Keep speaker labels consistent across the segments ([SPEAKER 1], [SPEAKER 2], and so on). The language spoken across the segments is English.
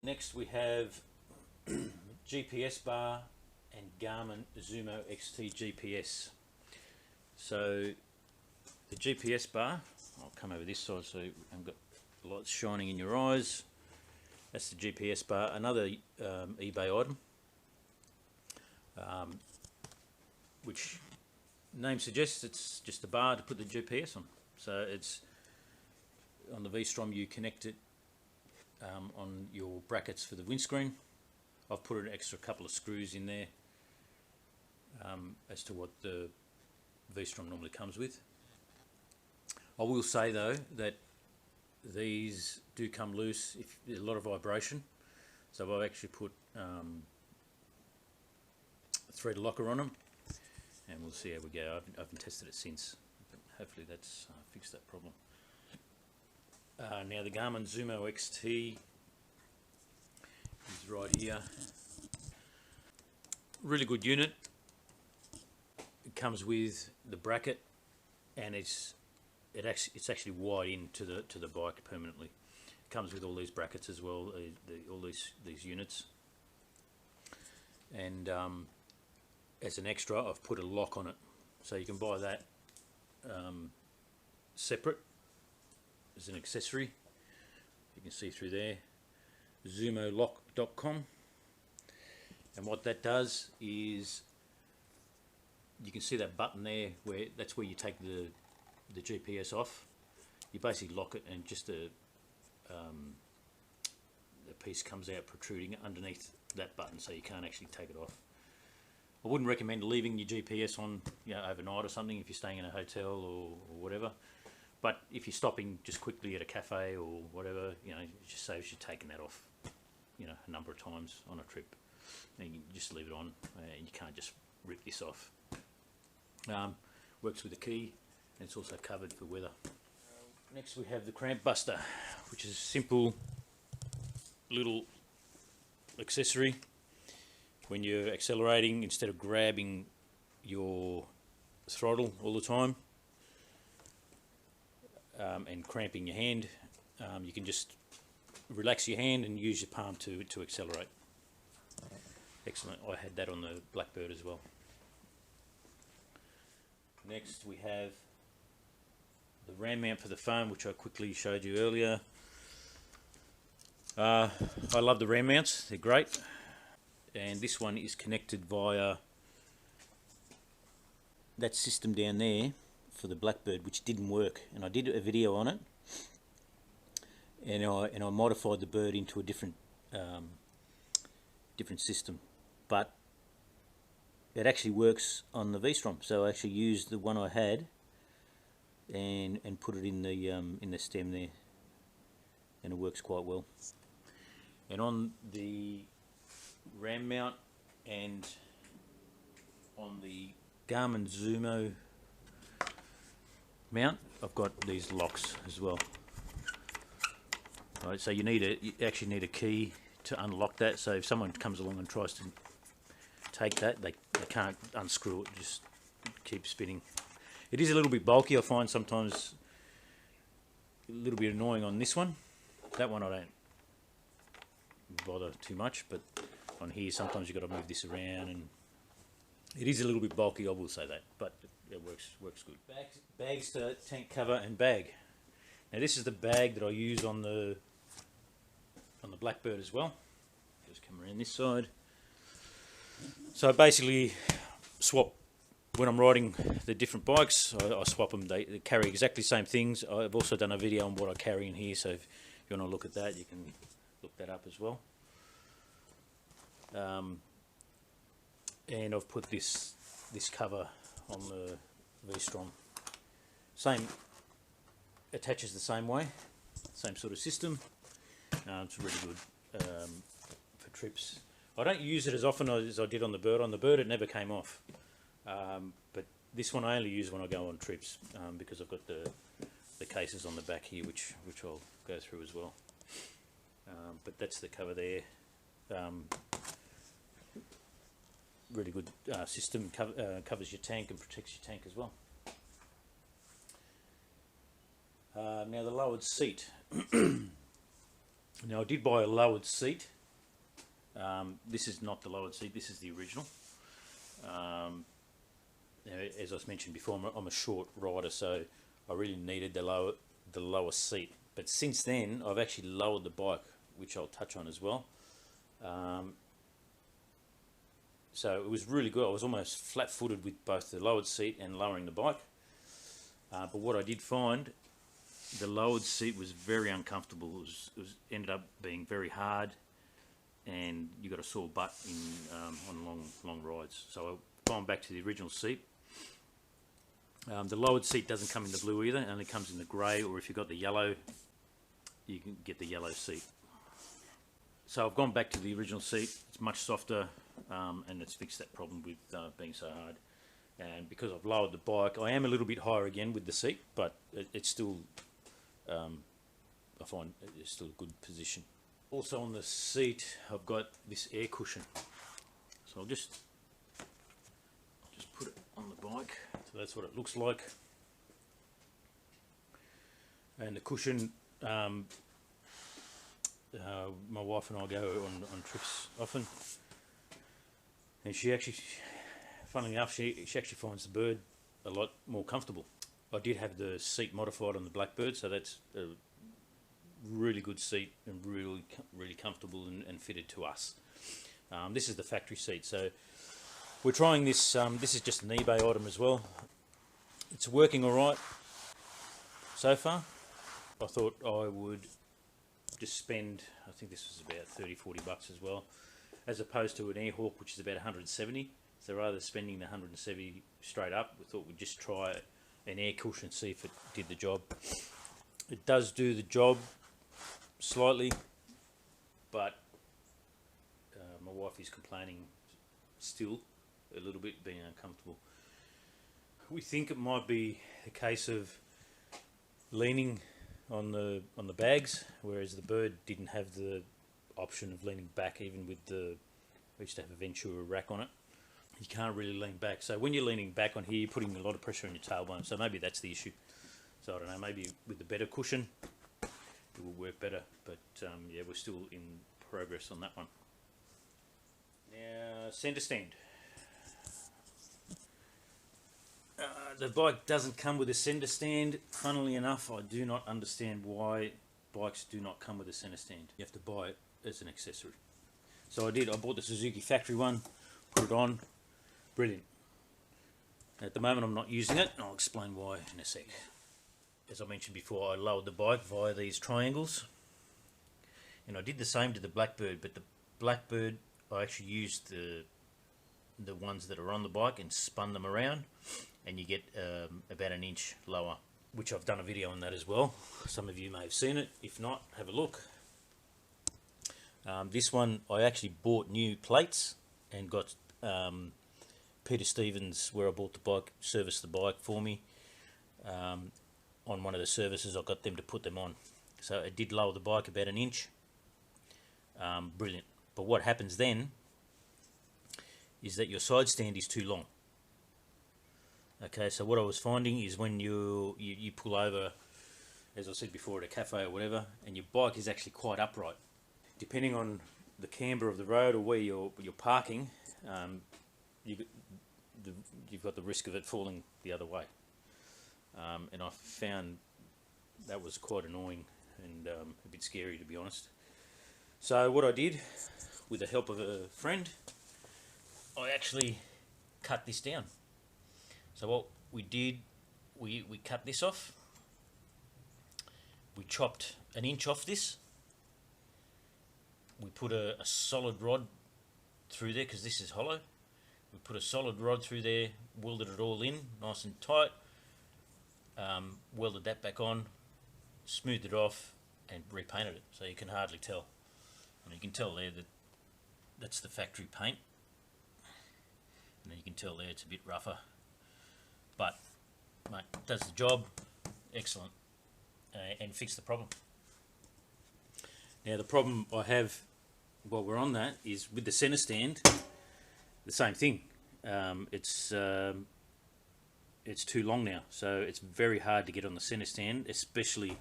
[SPEAKER 1] Next we have GPS bar and Garmin Zumo XT GPS. So the GPS bar, I'll come over this side so you haven't got the lights shining in your eyes. That's the GPS bar, another eBay item, which name suggests it's just a bar to put the GPS on. So it's on the V-Strom, you connect it on your brackets for the windscreen. I've put an extra couple of screws in there as to what the V-Strom normally comes with. I will say though that these do come loose if there's a lot of vibration, so I've actually put a thread locker on them, and we'll see how we go. I haven't tested it since, but hopefully that's fixed that problem. Now the Garmin Zumo XT is right here. Really good unit. It comes with the bracket, and it's actually wired into the bike permanently. It comes with all these brackets as well, all these units. And as an extra, I've put a lock on it, so you can buy that separate as an accessory. You can see through there, zumolock.com, and what that does is you can see that button there, where that's where you take the GPS off. You basically lock it, and just the piece comes out protruding underneath that button, so you can't actually take it off. I wouldn't recommend leaving your GPS on, overnight or something if you're staying in a hotel or whatever. But if you're stopping just quickly at a cafe or whatever, it just saves you taking that off, a number of times on a trip. And you just leave it on, and you can't just rip this off. Works with a key, and it's also covered for weather. Next we have the Cramp Buster, which is a simple little accessory. When you're accelerating, instead of grabbing your throttle all the time and cramping your hand, you can just relax your hand and use your palm to accelerate. Excellent. I had that on the Blackbird as well. Next we have the ram mount for the phone, which I quickly showed you earlier. I love the ram mounts, they're great. And this one is connected via that system down there for the Blackbird, which didn't work, and I did a video on it, and I modified the bird into a different system, but it actually works on the V-Strom. So I actually used the one I had and put it in the stem there, and it works quite well. And on the ram mount and on the Garmin Zumo mount, I've got these locks as well. Right, so you actually need a key to unlock that. So if someone comes along and tries to take that, they can't unscrew it, just keep spinning. It is a little bit bulky. I find sometimes a little bit annoying on this one. That one I don't bother too much, but on here sometimes you've got to move this around, and it is a little bit bulky, I will say that, but it works good. Bags to tank cover and bag. Now this is the bag that I use on the Blackbird as well. Just come around this side. So I basically swap when I'm riding the different bikes. I swap them. They carry exactly the same things. I've also done a video on what I carry in here, so if you want to look at that, you can look that up as well. And I've put this cover on the V-Strom. Same, attaches the same way, same sort of system. It's really good for trips. I don't use it as often as I did on the Bird. On the Bird it never came off, but this one I only use when I go on trips, because I've got the cases on the back here, which I'll go through as well. but that's the cover there. Really good system, covers your tank and protects your tank as well. Now the lowered seat. Now I did buy a lowered seat. This is not the lowered seat, this is the original. As I mentioned before, I'm a short rider, so I really needed the lower seat. But since then, I've actually lowered the bike, which I'll touch on as well. So it was really good. I was almost flat-footed with both the lowered seat and lowering the bike. But what I did find, the lowered seat was very uncomfortable. It ended up being very hard, and you got a sore butt on long rides. So I've gone back to the original seat. The lowered seat doesn't come in the blue either, it only comes in the grey, or if you've got the yellow, you can get the yellow seat. So I've gone back to the original seat. It's much softer, and it's fixed that problem with being so hard. And because I've lowered the bike, I am a little bit higher again with the seat, but it's still, I find it's still a good position. Also on the seat, I've got this air cushion. So I'll just put it on the bike. So that's what it looks like. And the cushion, my wife and I go on trips often, and she actually, funnily enough, she actually finds the Bird a lot more comfortable. I did have the seat modified on the Blackbird, so that's a really good seat and really comfortable and fitted to us. This is the factory seat, so we're trying this. This is just an eBay item as well. It's working all right so far. I thought I would just spend, I think this was about 30-40 bucks as well, as opposed to an Airhawk, which is about 170. So rather than spending the 170 straight up, we thought we'd just try an air cushion, see if it did the job. It does do the job slightly, but my wife is complaining still a little bit, being uncomfortable. We think it might be a case of leaning on the bags, whereas the Bird didn't have the option of leaning back. Even with we used to have a Ventura rack on it, you can't really lean back. So when you're leaning back on here, you're putting a lot of pressure on your tailbone. So maybe that's the issue. So I don't know, maybe with the better cushion it will work better. But yeah, we're still in progress on that one. Now, centre stand. The bike doesn't come with a centre stand. Funnily enough, I do not understand why bikes do not come with a centre stand. You have to buy it as an accessory. So I bought the Suzuki factory one, put it on, brilliant. At the moment I'm not using it, and I'll explain why in a sec. As I mentioned before, I lowered the bike via these triangles, and I did the same to the Blackbird, but the Blackbird I actually used the ones that are on the bike and spun them around, and you get about an inch lower, which I've done a video on that as well. Some of you may have seen it. If not, have a look. This one I actually bought new plates and got Peter Stevens, where I bought the bike, serviced the bike for me. On one of the services I got them to put them on, so it did lower the bike about an inch. Brilliant. But what happens then is that your side stand is too long. Okay, so what I was finding is when you pull over, as I said before, at a cafe or whatever, and your bike is actually quite upright, depending on the camber of the road or where you're parking, you've got the risk of it falling the other way. And I found that was quite annoying and a bit scary, to be honest. So what I did, with the help of a friend, I actually cut this down. So what we did, we cut this off. We chopped an inch off this. We put a solid rod through there, because this is hollow. We put a solid rod through there, welded it all in nice and tight, welded that back on, smoothed it off, and repainted it, so you can hardly tell. And you can tell there that that's the factory paint, and you can tell there it's a bit rougher, but mate, does the job excellent, and fix the problem. Now the problem I have while we're on that is with the centre stand, the same thing. It's too long now, so it's very hard to get on the centre stand, especially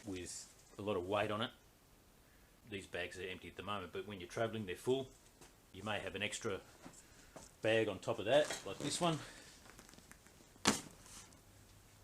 [SPEAKER 1] with a lot of weight on it. These bags are empty at the moment, but when you're travelling they're full. You may have an extra bag on top of that, like this one,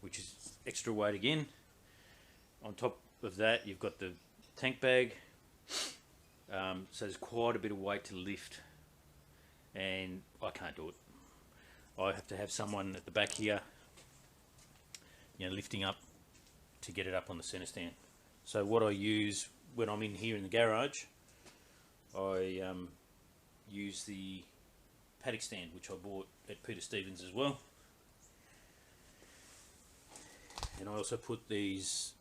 [SPEAKER 1] which is extra weight again. On top of that you've got the tank bag, so there's quite a bit of weight to lift, and I can't do it. I have to have someone at the back here, you know, lifting up to get it up on the centre stand. So what I use when I'm in here in the garage, I use the paddock stand, which I bought at Peter Stevens as well. And I also put these,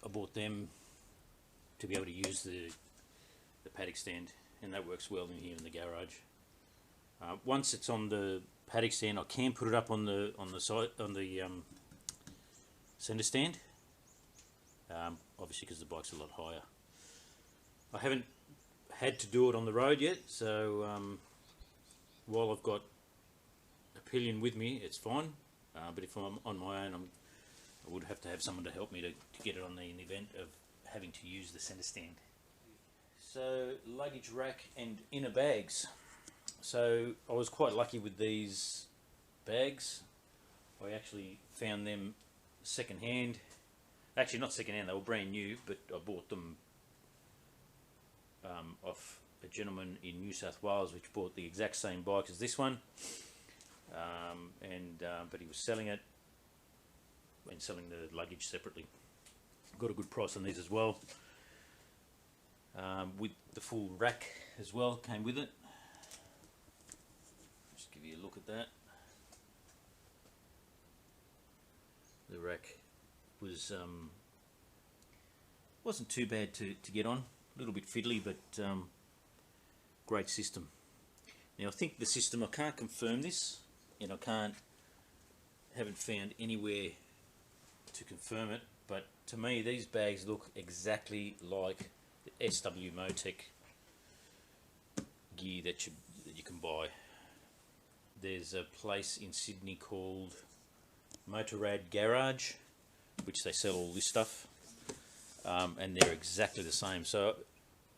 [SPEAKER 1] I bought them to be able to use the paddock stand, and that works well in here in the garage. Once it's on the paddock stand, I can put it up on the side, on the centre stand, obviously because the bike's a lot higher. I haven't had to do it on the road yet, so while I've got a pillion with me it's fine, but if I'm on my own I would have to have someone to help me to get it on the, in the event of having to use the centre stand. So luggage rack and inner bags. So I was quite lucky with these bags. I actually found them second hand. Actually not second hand, they were brand new, but I bought them off a gentleman in New South Wales which bought the exact same bike as this one, but he was selling it and selling the luggage separately. Got a good price on these as well, with the full rack as well, came with it. Just give you a look at that. The rack was wasn't too bad to get on, a little bit fiddly, but great system. Now I think the system, I can't confirm this, and haven't found anywhere to confirm it, but to me these bags look exactly like the SW Motec gear that you can buy. There's a place in Sydney called Motorrad Garage, which they sell all this stuff, and they're exactly the same. So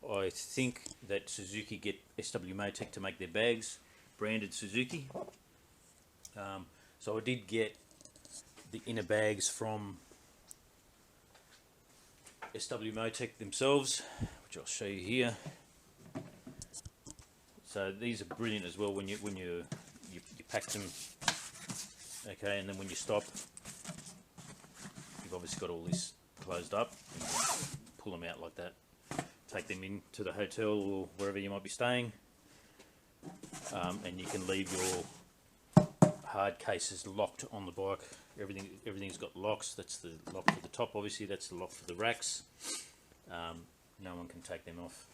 [SPEAKER 1] I think that Suzuki get SW Motec to make their bags, branded Suzuki. So I did get the inner bags from SW Motec themselves, which I'll show you here. So these are brilliant as well when you pack them. Okay, and then when you stop, you've obviously got all this closed up, and you pull them out like that, take them into the hotel or wherever you might be staying, and you can leave your hard cases locked on the bike. Everything's got locks. That's the lock for the top, obviously, that's the lock for the racks. No one can take them off.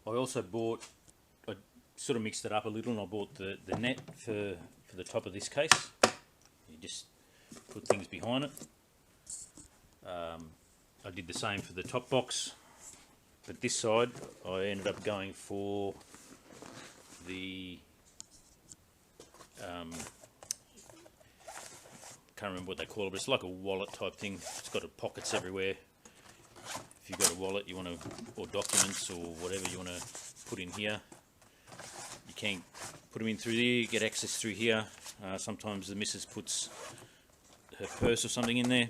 [SPEAKER 1] I also bought, I sort of mixed it up a little, and I bought the net for the top of this case. You just put things behind it. I did the same for the top box, but this side I ended up going for the can't remember what they call it, but it's like a wallet type thing. It's got pockets everywhere. If you've got a wallet you want to, or documents or whatever you want to put in here, you can put them in through there, get access through here. Sometimes the missus puts her purse or something in there,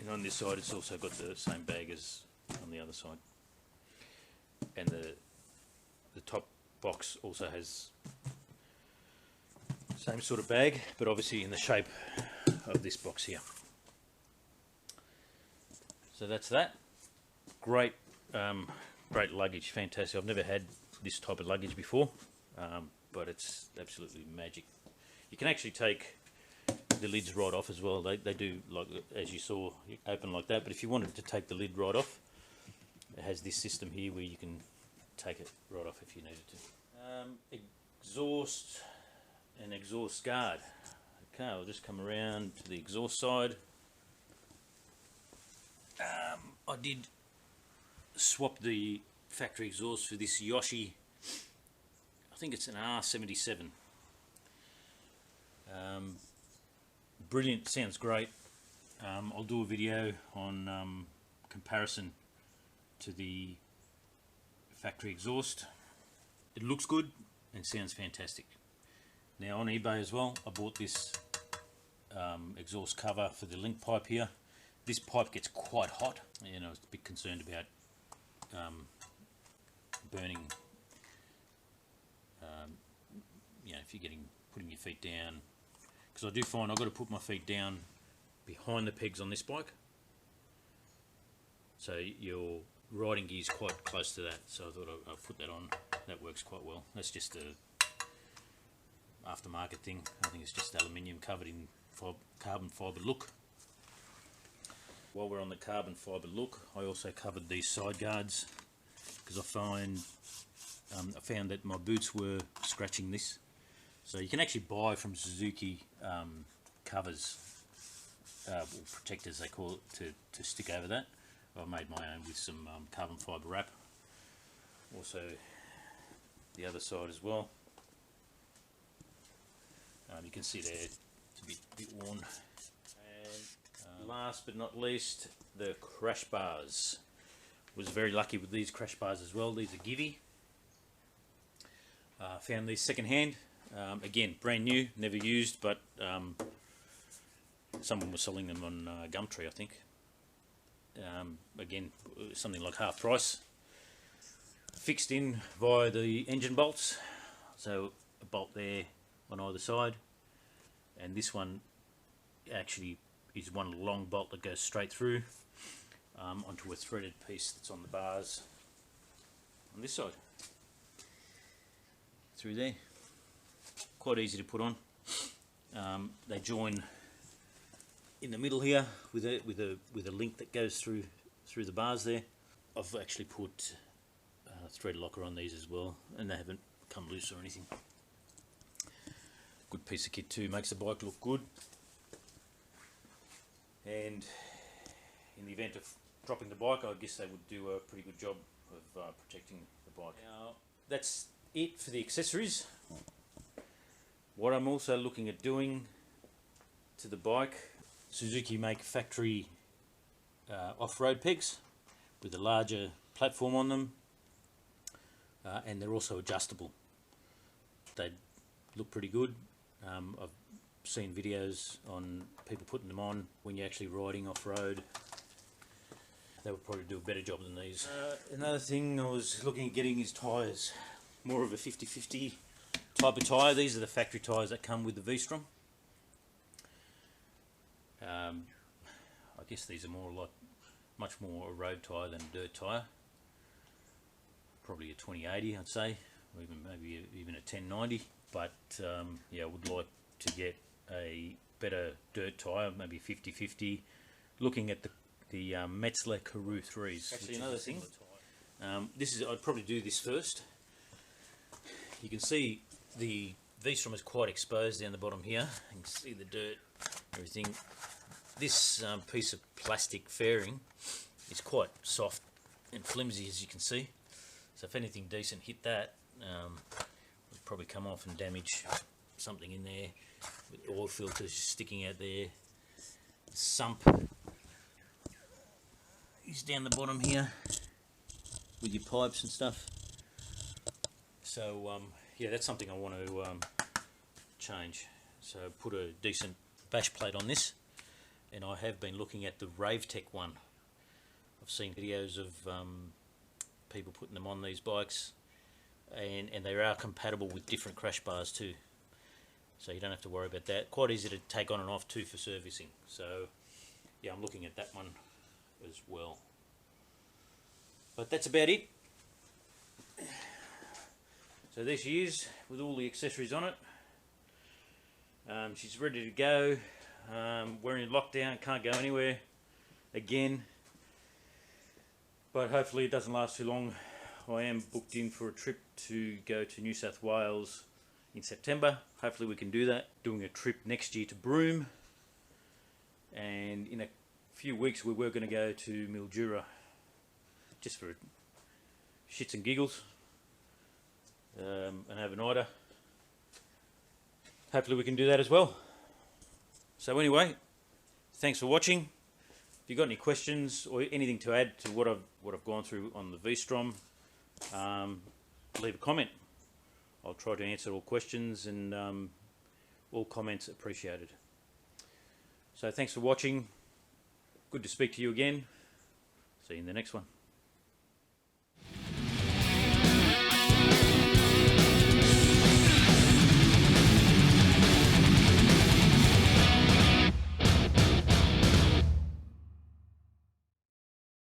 [SPEAKER 1] and on this side it's also got the same bag as on the other side. And the top box also has the same sort of bag, but obviously in the shape of this box here. So that's that. Great, great luggage, fantastic. I've never had this type of luggage before, but it's absolutely magic. You can actually take the lids right off as well. They do, like as you saw, open like that, but if you wanted to take the lid right off, it has this system here where you can take it right off if you needed to. Exhaust and exhaust guard. Okay, I'll just come around to the exhaust side. I did swap the factory exhaust for this Yoshi, I think it's an R77. Brilliant, sounds great. I'll do a video on comparison to the factory exhaust. It looks good and sounds fantastic. Now on eBay as well, I bought this exhaust cover for the link pipe here. This pipe gets quite hot, you know, I was a bit concerned about burning, you know, if you're putting your feet down, because I do find I've got to put my feet down behind the pegs on this bike, so your riding gear is quite close to that, so I thought I'll put that on. That works quite well. That's just a aftermarket thing. I think it's just aluminium covered in carbon fibre look. While we're on the carbon fibre look, I also covered these side guards because I found that my boots were scratching this. So you can actually buy from Suzuki covers, or protectors they call it, to stick over that. I've made my own with some carbon fibre wrap. Also the other side as well. You can see there it's a bit worn. And last but not least, the crash bars. Was very lucky with these crash bars as well. These are Givy. Found these second hand. Again, brand new, never used, but someone was selling them on Gumtree, I think. Again, something like half price. Fixed in via the engine bolts, so a bolt there on either side, and this one actually is one long bolt that goes straight through onto a threaded piece that's on the bars on this side. Through there, quite easy to put on. They join in the middle here with a link that goes through the bars there. I've actually put thread locker on these as well, and they haven't come loose or anything. Good piece of kit too, makes the bike look good. And in the event of dropping the bike, I guess they would do a pretty good job of protecting the bike. Now, that's it for the accessories. What I'm also looking at doing to the bike, Suzuki make factory off-road pegs with a larger platform on them, and they're also adjustable. They look pretty good. I've seen videos on people putting them on when you're actually riding off-road. They would probably do a better job than these. Another thing I was looking at getting is tyres. More of a 50-50 type of tyre. These are the factory tyres that come with the V-Strom. I guess these are much more a road tyre than a dirt tyre. Probably a 2080, I'd say, or maybe even a 1090. But yeah, I would like to get a better dirt tyre, maybe 50-50. Looking at the Metzler Karoo 3s. Actually, another thing. I'd probably do this first. You can see the V-Strom is quite exposed down the bottom here. You can see the dirt, everything. This piece of plastic fairing is quite soft and flimsy, as you can see. So if anything decent hit that, it would probably come off and damage something in there. With oil filters sticking out there. The sump is down the bottom here with your pipes and stuff. So yeah, that's something I want to change. So put a decent bash plate on this, and I have been looking at the Ravetech one. I've seen videos of people putting them on these bikes, and they are compatible with different crash bars too, so you don't have to worry about that. Quite easy to take on and off too for servicing. So yeah, I'm looking at that one as well. But that's about it. So there she is with all the accessories on it. She's ready to go. We're in lockdown, can't go anywhere again, but hopefully it doesn't last too long. I am booked in for a trip to go to New South Wales in September. Hopefully we can do that. Doing a trip next year to Broome, and in a few weeks we were going to go to Mildura just for shits and giggles and have an order. Hopefully we can do that as well. So anyway, thanks for watching. If you've got any questions or anything to add to what I've gone through on the V-Strom, leave a comment. I'll try to answer all questions, and all comments appreciated. So thanks for watching. Good to speak to you again. See you in the next one.